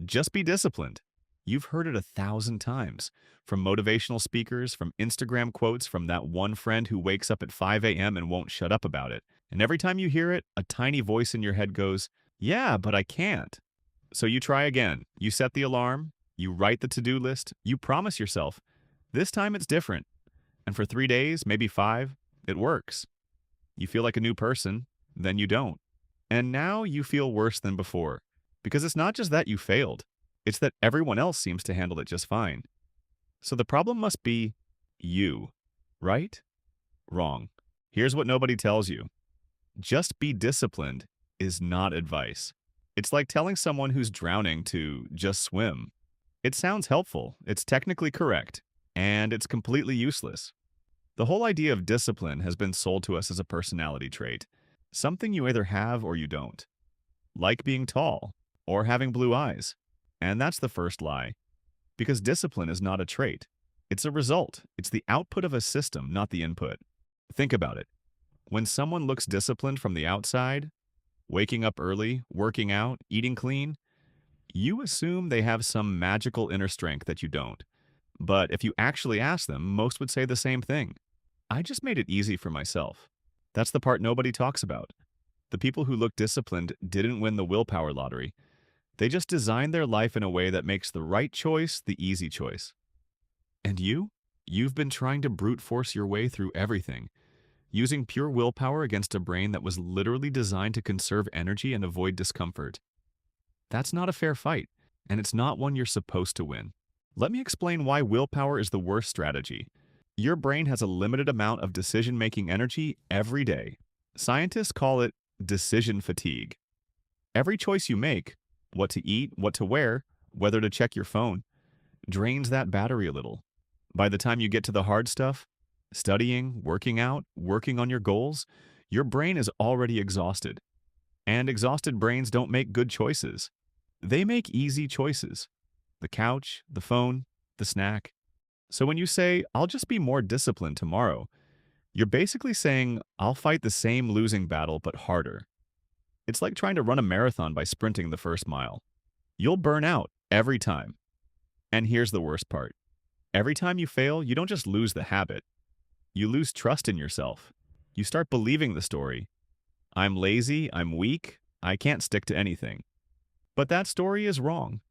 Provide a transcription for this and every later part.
Just be disciplined. You've heard it 1,000 times. From motivational speakers, from Instagram quotes, from that one friend who wakes up at 5 a.m. and won't shut up about it. And every time you hear it, a tiny voice in your head goes, "Yeah, but I can't." So you try again. You set the alarm, you write the to-do list, you promise yourself, this time it's different. And for 3 days, maybe five, it works. You feel like a new person, then you don't. And now you feel worse than before. Because it's not just that you failed, it's that everyone else seems to handle it just fine. So the problem must be you, right? Wrong. Here's what nobody tells you. Just be disciplined is not advice. It's like telling someone who's drowning to just swim. It sounds helpful, it's technically correct, and it's completely useless. The whole idea of discipline has been sold to us as a personality trait, something you either have or you don't, like being tall or having blue eyes. And that's the first lie, because discipline is not a trait. It's a result. It's the output of a system, not the input. Think about it. When someone looks disciplined from the outside, waking up early, working out, eating clean, you assume they have some magical inner strength that you don't. But if you actually ask them, most would say the same thing. I just made it easy for myself. That's the part nobody talks about. The people who look disciplined didn't win the willpower lottery. They just designed their life in a way that makes the right choice the easy choice. And you? You've been trying to brute force your way through everything, using pure willpower against a brain that was literally designed to conserve energy and avoid discomfort. That's not a fair fight, and it's not one you're supposed to win. Let me explain why willpower is the worst strategy. Your brain has a limited amount of decision-making energy every day. Scientists call it decision fatigue. Every choice you make, what to eat, what to wear, whether to check your phone, drains that battery a little. By the time you get to the hard stuff, studying, working out, working on your goals, your brain is already exhausted. And exhausted brains don't make good choices. They make easy choices. The couch, the phone, the snack. So when you say, "I'll just be more disciplined tomorrow," you're basically saying, "I'll fight the same losing battle but harder." It's like trying to run a marathon by sprinting the first mile. You'll burn out every time. And here's the worst part. Every time you fail, you don't just lose the habit. You lose trust in yourself. You start believing the story. I'm lazy, I'm weak, I can't stick to anything. But that story is wrong.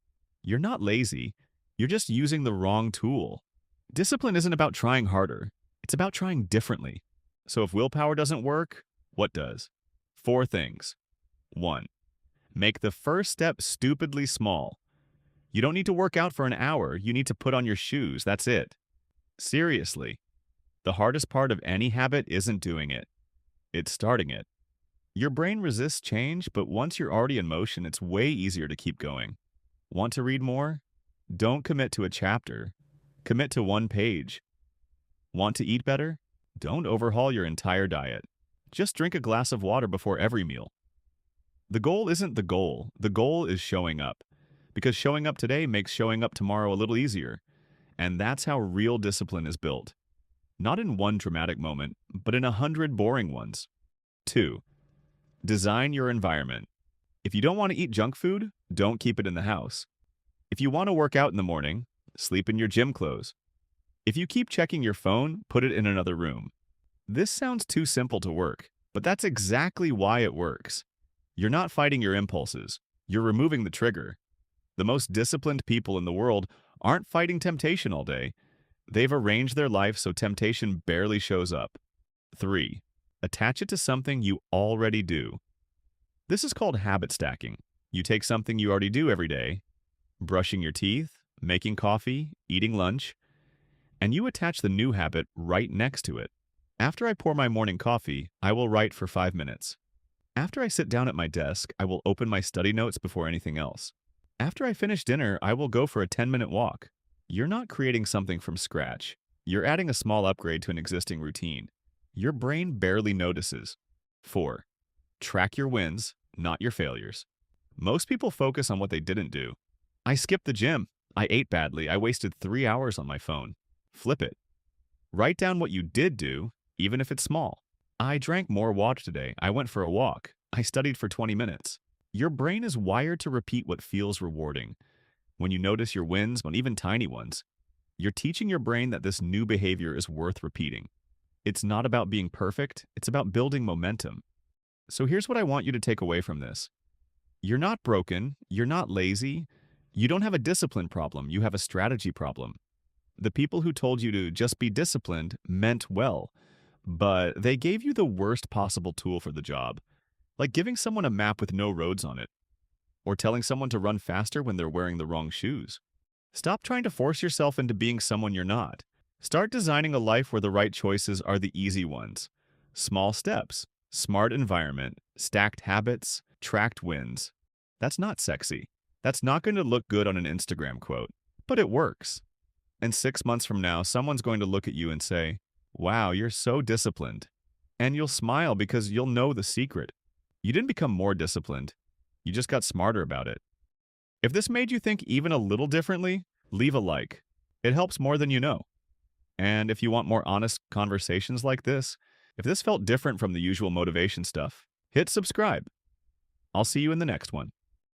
You're not lazy. You're just using the wrong tool. Discipline isn't about trying harder. It's about trying differently. So if willpower doesn't work, what does? 4 things. 1. Make the first step stupidly small. You don't need to work out for an hour. You need to put on your shoes. That's it. Seriously. The hardest part of any habit isn't doing it. It's starting it. Your brain resists change, but once you're already in motion, it's way easier to keep going. Want to read more? Don't commit to a chapter. Commit to 1 page. Want to eat better? Don't overhaul your entire diet. Just drink a glass of water before every meal. The goal isn't the goal is showing up. Because showing up today makes showing up tomorrow a little easier. And that's how real discipline is built. Not in one dramatic moment, but in 100 boring ones. 2. Design your environment. If you don't want to eat junk food, don't keep it in the house. If you want to work out in the morning, sleep in your gym clothes. If you keep checking your phone, put it in another room. This sounds too simple to work, but that's exactly why it works. You're not fighting your impulses. You're removing the trigger. The most disciplined people in the world aren't fighting temptation all day. They've arranged their life so temptation barely shows up. 3. Attach it to something you already do. This is called habit stacking. You take something you already do every day, brushing your teeth, making coffee, eating lunch, and you attach the new habit right next to it. After I pour my morning coffee, I will write for 5 minutes. After I sit down at my desk, I will open my study notes before anything else. After I finish dinner, I will go for a 10-minute walk. You're not creating something from scratch. You're adding a small upgrade to an existing routine. Your brain barely notices. 4. Track your wins, not your failures. Most people focus on what they didn't do. I skipped the gym. I ate badly. I wasted 3 hours on my phone. Flip it. Write down what you did do, even if it's small. I drank more water today. I went for a walk. I studied for 20 minutes. Your brain is wired to repeat what feels rewarding. when you notice your wins, when even tiny ones, you're teaching your brain that this new behavior is worth repeating. It's not about being perfect, it's about building momentum. So here's what I want you to take away from this. You're not broken, you're not lazy, you don't have a discipline problem, you have a strategy problem. The people who told you to just be disciplined meant well, but they gave you the worst possible tool for the job, like giving someone a map with no roads on it, or telling someone to run faster when they're wearing the wrong shoes. Stop trying to force yourself into being someone you're not. Start designing a life where the right choices are the easy ones. Small steps, smart environment, stacked habits, tracked wins. That's not sexy. That's not going to look good on an Instagram quote, but it works. And 6 months from now, someone's going to look at you and say, "Wow, you're so disciplined." And you'll smile because you'll know the secret. You didn't become more disciplined. You just got smarter about it. If this made you think even a little differently, leave a like. It helps more than you know. And if you want more honest conversations like this, if this felt different from the usual motivation stuff, hit subscribe. I'll see you in the next one.